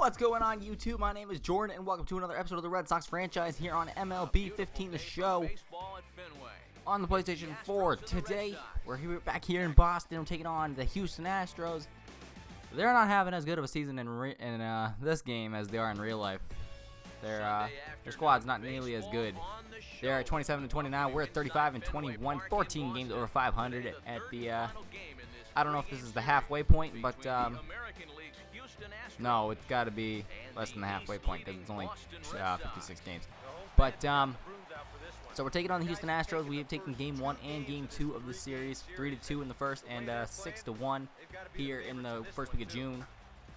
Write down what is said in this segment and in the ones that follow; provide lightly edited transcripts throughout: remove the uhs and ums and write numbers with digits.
What's going on, YouTube? My name is Jordan, and welcome to another episode of the Red Sox Franchise here on MLB 15, the show on the PlayStation 4. Today, we're back here in Boston. We're taking on the Houston Astros. They're not having as good of a season in this game as they are in real life. Their squad's not nearly as good. They're at 27-29. We're at 35-21. 14 games over 500 at the. I don't know if this is the halfway point, but no, it's got to be less than the halfway point because it's only 56 games. But so we're taking on the Houston Astros. We have taken Game 1 and Game 2 of the series, 3-2 in the first and 6-1 here in the first week of June.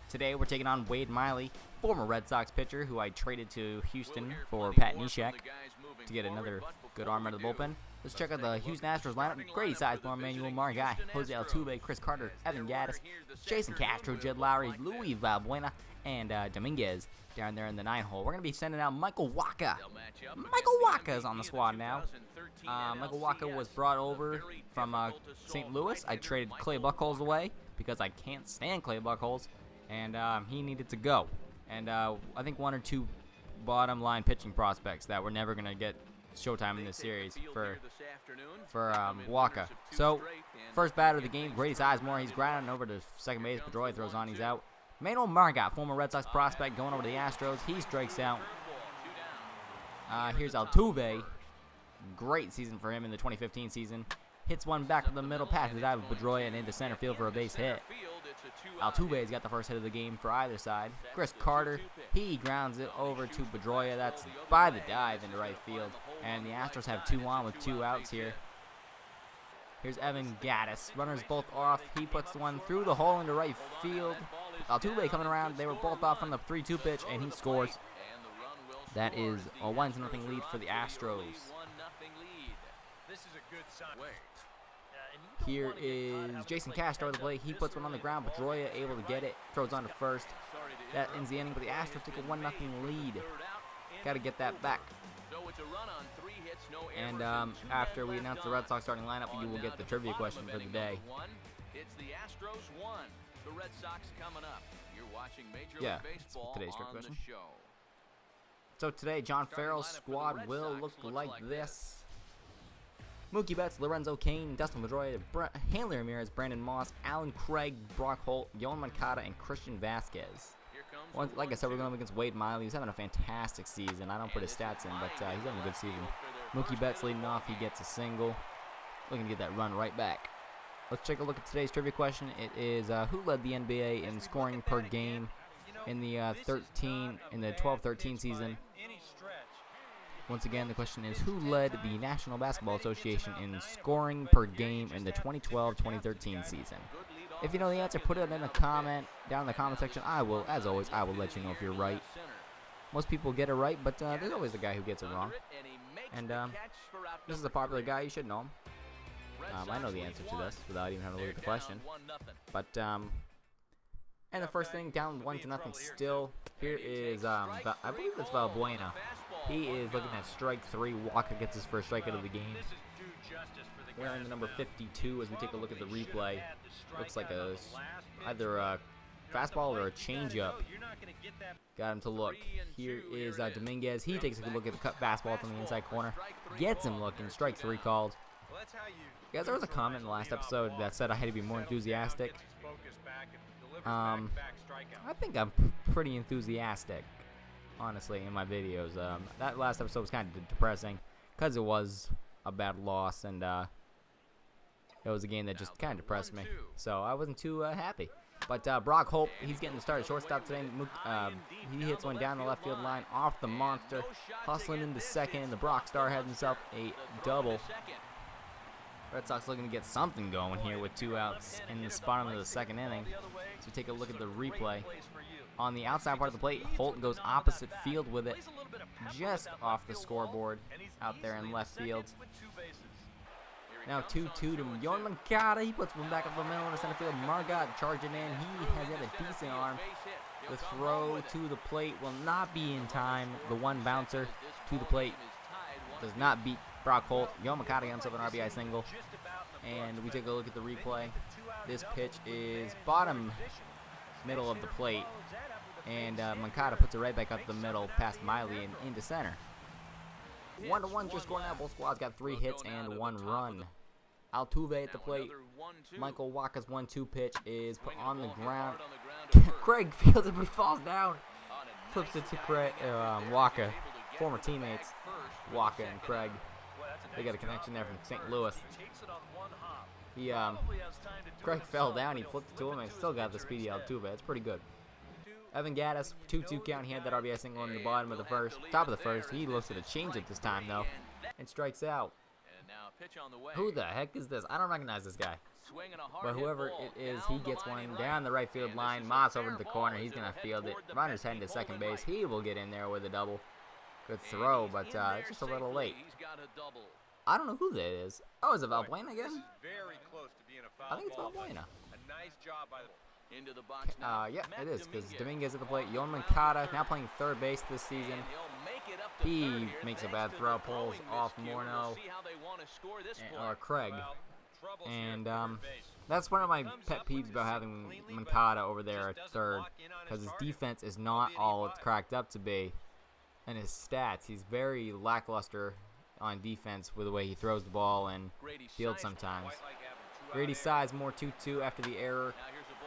Today we're taking on Wade Miley, former Red Sox pitcher who I traded to Houston for Pat Neshek to get another good arm out of the bullpen. Let's check out the Houston Astros lineup. Grady Sizemore, Manuel Margot, Jose Altuve, Chris Carter, Evan Gattis, Jason Castro, Jed Lowry, Luis Valbuena, and Dominguez down there in the 9-hole. We're going to be sending out Michael Wacha. Michael Wacha is on the squad now. Michael Wacha was brought over from St. Louis. I traded Clay Buchholz away because I can't stand Clay Buchholz, and he needed to go. And I think one or two bottom line pitching prospects that we're never going to get showtime in this series for Wacha. So, first batter of the game, Grady Sizemore. He's grounding over to second base. Pedroia throws on. He's out. Manuel Margot, former Red Sox prospect, going over to the Astros. He strikes out. Here's Altuve. Great season for him in the 2015 season. Hits one back to the middle, passes it out of Pedroia and into center field for a base hit. Altuve's got the first hit of the game for either side. Chris Carter, he grounds it over to Pedroia. That's by the dive into right field. And the Astros have 2 on with 2 outs here. Here's Evan Gattis. Runners both off. He puts one through the hole into right field. Altuve coming around. They were both off on the 3-2 pitch, and he scores. That is a 1-0 lead for the Astros. Here is Jason Castro at the plate. He puts one on the ground. Pedroia able to get it. Throws on to first. That ends the inning, but the Astros take a 1-0 lead. Got to get that back. And after we announce the Red Sox starting lineup, you will get the trivia question for the day. It's the Astros 1, the Red Sox coming up. You're watching Major League Baseball today's trivia on question. the show. So today, John Farrell's squad will look like this. Mookie Betts, Lorenzo Cain, Dustin Pedroia, Hanley Ramirez, Brandon Moss, Alan Craig, Brock Holt, Yohan Moncada, and Christian Vasquez. Like I said, we're going up against Wade Miley. He's having a fantastic season. I don't put his stats in, but he's having a good season. Mookie Betts leading off. He gets a single. Looking to get that run right back. Let's take a look at today's trivia question. It is who led the NBA in scoring per game in the 12-13 season? Once again, the question is who led the National Basketball Association in scoring per game in the 2012-2013 season? If you know the answer, put it in a comment down in the comment section. I will, as always, I will let you know if you're right. Most people get it right, but there's always the guy who gets it wrong. And this is a popular guy. You should know him. I know the answer to this without even having to look at the question. But and the first thing, down 1-0 still. Here is I believe it's Valbuena. He is looking at strike 3. Wacha gets his first strikeout of the game. We're in the number 52 as we take a look at the replay. Looks like either a fastball or a changeup. Got him to look. Here is Dominguez. He takes a good look at the cut fastball from the inside corner. Gets him looking. Strike 3 called. Guys, there was a comment in the last episode that said I had to be more enthusiastic. I think I'm pretty enthusiastic, honestly, in my videos. That last episode was kind of depressing because it was a bad loss, and it was a game that just kind of depressed me. So I wasn't too happy. But Brock Holt, he's getting the start at shortstop today. He hits one down the left field line off the monster, hustling into second, and the Brock Star has himself a double. Red Sox looking to get something going here with 2 outs in the bottom of the second inning. So we take a look at the replay. On the outside part of the plate, Holt goes opposite field with it, just off the scoreboard out there in left field. Now 2-2 to Yohan Moncada. He puts one back up the middle of the center field. Margot charging in. He has got a decent arm. The throw to the plate will not be in time. The one bouncer to the plate does not beat Brock Holt. Yohan Moncada gets himself an RBI single. And we take a look at the replay. This pitch is bottom middle of the plate. And Moncada puts it right back up the middle past Miley and into center. 1-1 your score now. Both squads got 3 hits and 1 run. Altuve at the plate. Michael Wacha's 1-2 pitch is put on the ground. Craig fields it, but he falls down. Flips it to Craig, Wacha. Former teammates, Wacha and Craig. They got a connection there from St. Louis. Craig fell down. He flipped it to him and still got the speedy Altuve. It's pretty good. Evan Gattis, 2-2 count. He had that RBI single in the bottom of the first, top of the first. He looks at a changeup this time though, and strikes out. Who the heck is this? I don't recognize this guy. But whoever it is, he gets one down the right field line. Moss over to the corner. He's gonna field it. Runner's heading to second base. He will get in there with a double. Good throw, but it's just a little late. I don't know who that is. Oh, is it Valbuena again? I think it's Valbuena. Yeah, it is, because Dominguez at the plate. Yoan Moncada now playing third base this season. He makes a bad throw, pulls off Morneau or Craig. And that's one of my pet peeves about having Moncada over there at third, because his defense is not all it's cracked up to be. And his stats, he's very lackluster on defense with the way he throws the ball and fields sometimes. Grady Sizemore 2-2 after the error.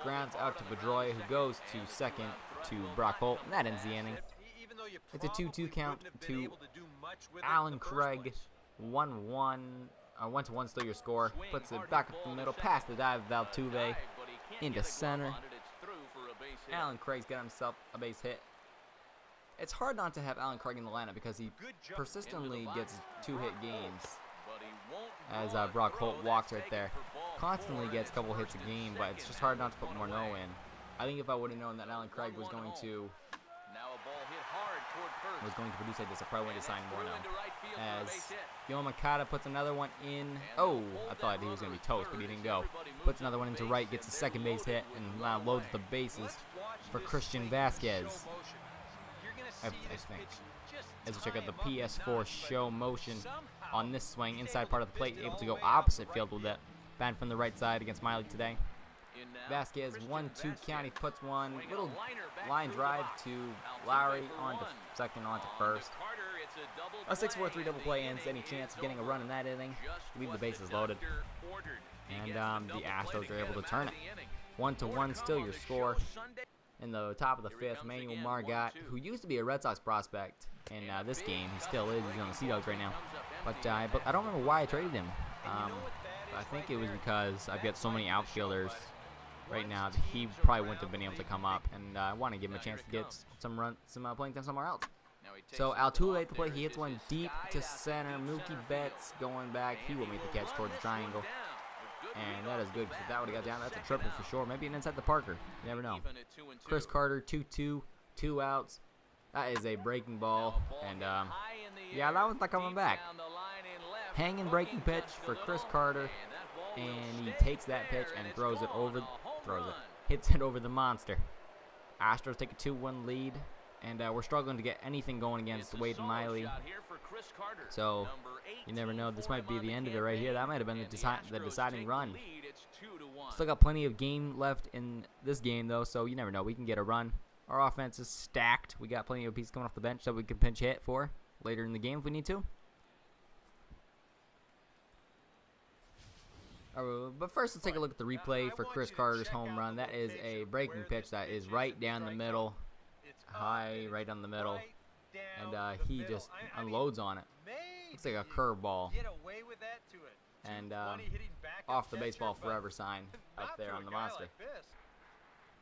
Grounds out to Pedroia, who goes to second to Brock Holt, and that ends the inning. It's a 2-2 count to Alan Craig. 1-1 still your score. Puts it back up the middle, past the dive of Altuve into center. Alan Craig's got himself a base hit. It's hard not to have Alan Craig in the lineup because he persistently gets 2-hit games. As Brock Holt walks right there. Constantly gets a couple hits a game, but it's just hard not to put Morneau in. I think if I would have known that Alan Craig was going to produce like this, I probably would have signed Morneau. As Yoan Moncada puts another one in. Oh, I thought he was going to be toast, but he didn't go. Puts another one into right, gets a second base hit, and now loads the bases for Christian Vasquez. I think. As we check out the PS4 show motion on this swing, inside part of the plate, able to go opposite field with it. Batting from the right side against Miley today. Vasquez 1-2 count. He puts one little line drive to Lowry onto second, onto first. A 6-4-3 double play ends any chance of getting a run in that inning. Leave the bases loaded. And the Astros are able to turn it. 1-1 still your score. In the top of the fifth, Manuel Margot, who used to be a Red Sox prospect in this game. He still is. He's on the Sea Dogs right now. But I don't remember why I traded him. I think it was because I've got so many outfielders right now that he probably wouldn't have been able to come up, and I want to give him a chance to get some playing time somewhere else. So Altuve at the plate, he hits one deep to center. Mookie Betts going back, he will make the catch towards the triangle, and that is good because if that would have got down, that's a triple for sure. Maybe an inside the Parker, you never know. Chris Carter 2-2, 2 outs. That is a breaking ball, and yeah, that one's not coming back. Hanging breaking pitch for Chris Carter, and he takes that pitch and hits it over the monster. Astros take a 2-1 lead, and we're struggling to get anything going against Wade and Miley. So you never know, this might be the end of it right here. That might have been the deciding run. Still got plenty of game left in this game though, so you never know, we can get a run. Our offense is stacked. We got plenty of pieces coming off the bench that we can pinch hit for later in the game if we need to. But first, let's take a look at the replay for Chris Carter's home run. That is a breaking pitch that is right down the middle, high right down the middle, and he just unloads on it. Looks like a curveball, and off the baseball forever sign up there on the monster.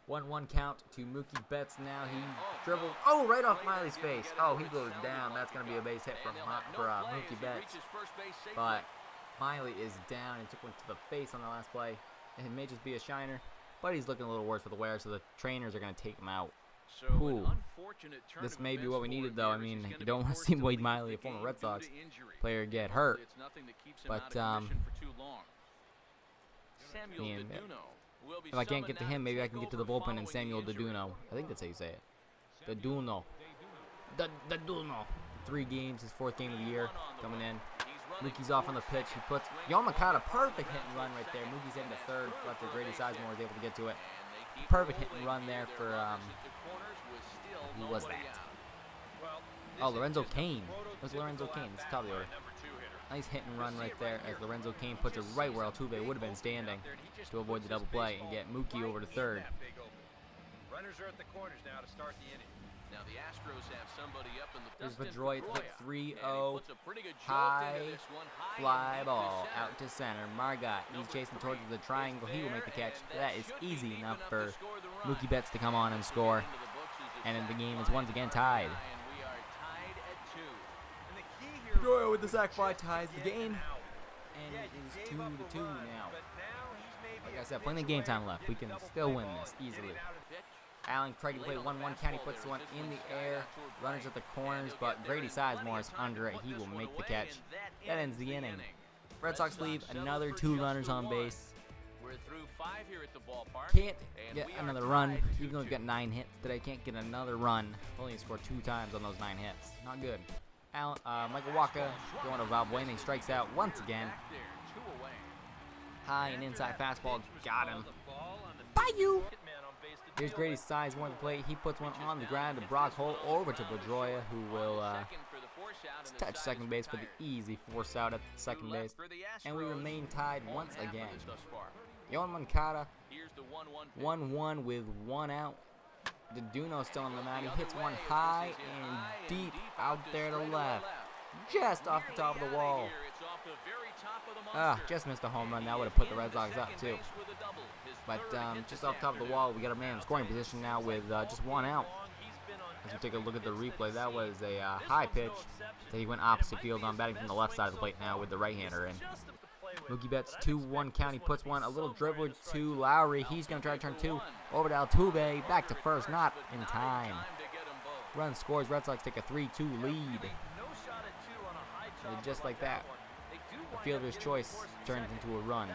1-1 count to Mookie Betts now. He dribbled, right off Miley's face. Oh, he goes down. That's going to be a base hit for Mookie Betts. But Miley is down and took one to the face on the last play. It may just be a shiner, but he's looking a little worse for the wear, so the trainers are going to take him out. Ooh. This may be what we needed, though. I mean, you don't want to see Wade Miley, a former Red Sox player, get hurt. But, if I can't get to him, maybe I can get to the bullpen and Samuel Deduno. I think that's how you say it. Deduno. Deduno. 3 games, his 4th game of the year, coming in. Mookie's off on the pitch. He puts Yoan Moncada, perfect hit and run right there. Mookie's in the third. Left Grady Sizemore was able to get to it. Perfect hit and run there for Who was that? Oh, Lorenzo Cain. It was Lorenzo Cain. It's top of the order. Nice hit and run right there as Lorenzo Cain puts it right where Altuve would have been standing to avoid the double play and get Mookie over to third. Runners are at the corners now to start the inning. Now the Astros have somebody up in the There's Pedroia to hit 3-0. High fly ball out to center. Margot, he's chasing towards the triangle. He will make the catch. That is easy enough for Mookie Betts to come on and score. And then the game is once again tied. Pedroia with the sac fly ties the game. And it is 2-2 now. Like I said, plenty of game time left. We can still win this easily. Alan Craig to play 1-1 count. He puts one in the air. Runners at the corners, but Grady Sizemore is under it. He will make the catch. That ends the inning. Red Sox leave another 2 runners on base. Can't get another run, even though we've got 9 hits today. Can't get another run. Only scored 2 times on those 9 hits. Not good. Michael Wacha going to Valbuena. He strikes out once again. High and inside fastball. Got him. By you. Here's Grady Sizemore to play. He puts one on the ground to Brock Holt over to Pedroia, who will touch second base for the easy force out at second base. And we remain tied once again. Yohan Moncada, 1-1 with 1 out. Deduno still on the mound. He hits one high and deep out there to left. Just off the top of the wall. Just missed a home run. That would have put the Red Sox up too. But just off the top of the wall, we got a man in scoring position now with just 1 out. As we take a look at the replay, that was a high pitch that he went opposite field on, batting from the left side of the plate now with the right-hander in. Mookie Betts 2-1 count. He puts one, a little dribbler to Lowry. He's going to try to turn 2 over to Altuve. Back to first, not in time. Run scores. Red Sox take a 3-2 lead. And just like that, the fielder's choice turns into a run.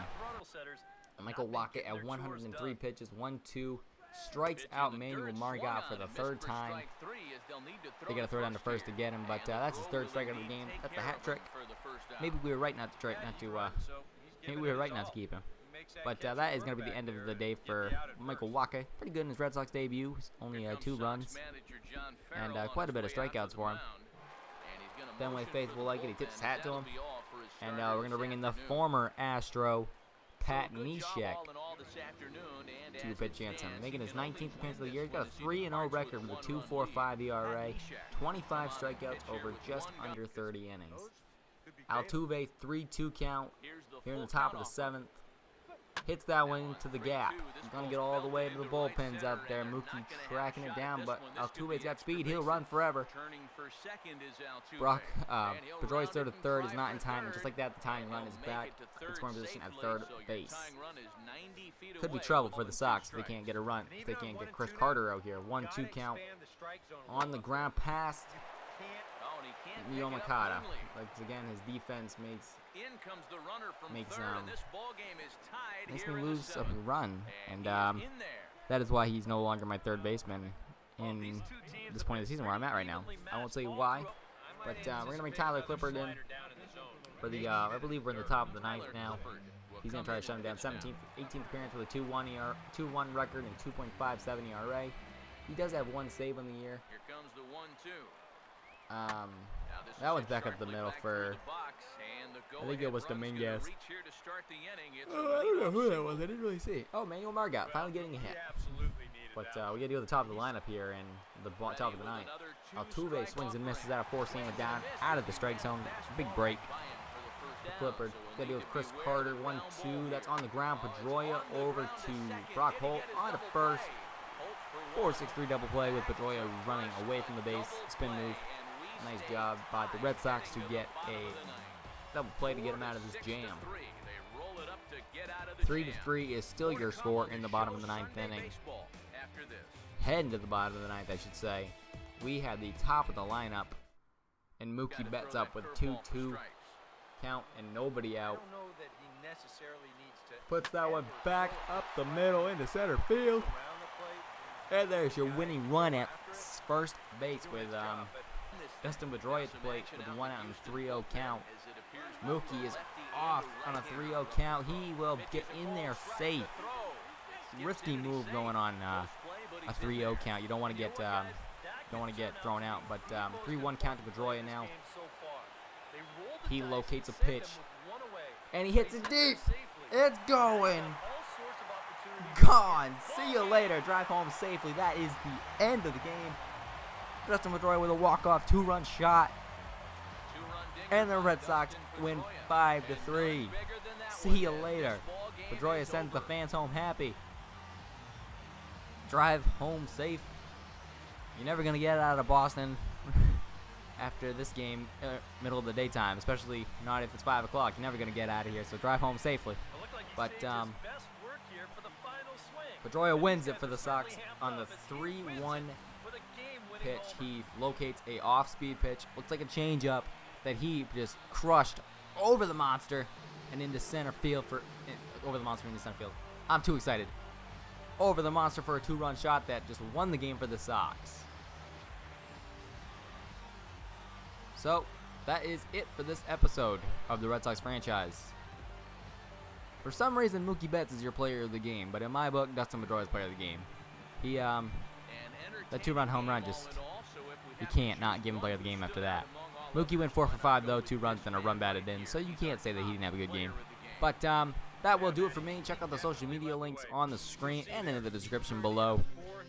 Michael Wacha at 103 pitches, 1-2, strikes out Manuel Margot for the 3rd time. They got to throw down to first to get him, but that's his 3rd strikeout of the game. That's a hat trick. Maybe we were right not to keep him. But that is going to be the end of the day for Michael Wacha. Pretty good in his Red Sox debut. Only 2 runs and quite a bit of strikeouts for him. Fenway faithful like it. He tips his hat to him. And we're going to bring in the former Astro, Pat Neshek, to pitch against him. Making his 19th appearance of the year. He's got a 3-0 record with a 2.45 ERA, 25 strikeouts over just under 30 innings. Altuve, 3-2 count here in the top of the 7th. Hits that one into the gap. He's going to get all the way to the bullpens out there. Mookie tracking it down, but Altuve's got speed. He'll run forever. Pedroia's throw to third is not in time, and just like that, the tying run is back in scoring position at third base. Could be trouble for the Sox if they can't get a run, if they can't get Chris Carter out here. 1-2 count. On the ground, past Yohan Moncada. Like, again, his defense makes me lose a run, and that is why he's no longer my 3rd baseman in this point of the season where I'm at right now. I won't say why, but we're gonna bring Tyler Clippard in for the I believe we're in the top of the 9th now. He's gonna try to shut him down. 18th appearance with a 2-1 record and 2.57 ERA. He does have 1 save on the year. Here comes the 1-2. That one's back up the middle for, I think it was Dominguez. I don't know who that was. I didn't really see. Oh, Manuel Margot finally getting a hit. But we got to go to the top of the lineup here in the top of the 9th. Altuve swings and misses out a 4-seamer down out of the strike zone. Big break for Clippard. Got to deal with Chris Carter. 1-2. That's on the ground. Pedroia over to Brock Holt on to first. 4-6-3 double play with Pedroia running away from the base. Spin move. Nice job by the Red Sox to get a double play to get him out of this jam. 3-3 is still your score in the bottom of the 9th inning. Heading to the bottom of the 9th, I should say. We had the top of the lineup, and Mookie Betts up with a 2-2 count and nobody out. Puts that one back up the middle into center field. And there's your winning run at first base with Dustin Pedroia at the plate with a 1 out and 3-0 count. Mookie is off on a 3-0 count. He will get in there safe. Risky move going on a 3-0 count. You don't want to get don't want to get thrown out. But 3-1 count to Pedroia now. He locates a pitch, and he hits it deep. It's going. Gone. See you later. Drive home safely. That is the end of the game. Dustin Pedroia with a walk-off 2-run shot. And the Red Sox win 5-3. See you later. Pedroia sends the fans home happy. Drive home safe. You're never going to get out of Boston after this game, middle of the daytime, especially not if it's 5 o'clock. You're never going to get out of here, so drive home safely. But Pedroia wins it for the Sox on the 3-1 pitch. He locates a off-speed pitch. Looks like a changeup that he just crushed over the monster and into center field over the monster into center field. I'm too excited. Over the monster for a 2-run shot that just won the game for the Sox. So, that is it for this episode of the Red Sox franchise. For some reason, Mookie Betts is your player of the game, but in my book, Dustin Pedroia is player of the game. He, that 2-run home run just, you can't not give him player of the game after that. Mookie went 4 for 5 though, 2 runs and a run batted in, so you can't say that he didn't have a good game. But that will do it for me. Check out the social media links on the screen and in the description below.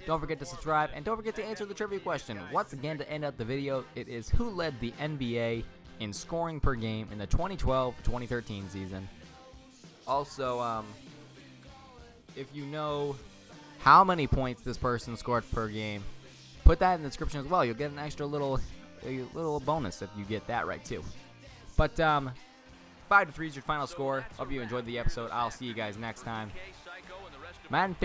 Don't forget to subscribe, and don't forget to answer the trivia question. Once again, to end out the video, it is who led the NBA in scoring per game in the 2012-2013 season. Also, if you know how many points this person scored per game, put that in the description as well. You'll get an extra little bonus if you get that right too. But 5-3 is your final score. Hope you enjoyed the episode. I'll see you guys next time. Madden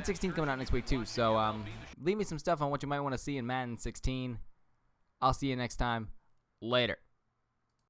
16 coming out next week too, so leave me some stuff on what you might want to see in Madden 16. I'll see you next time. Later.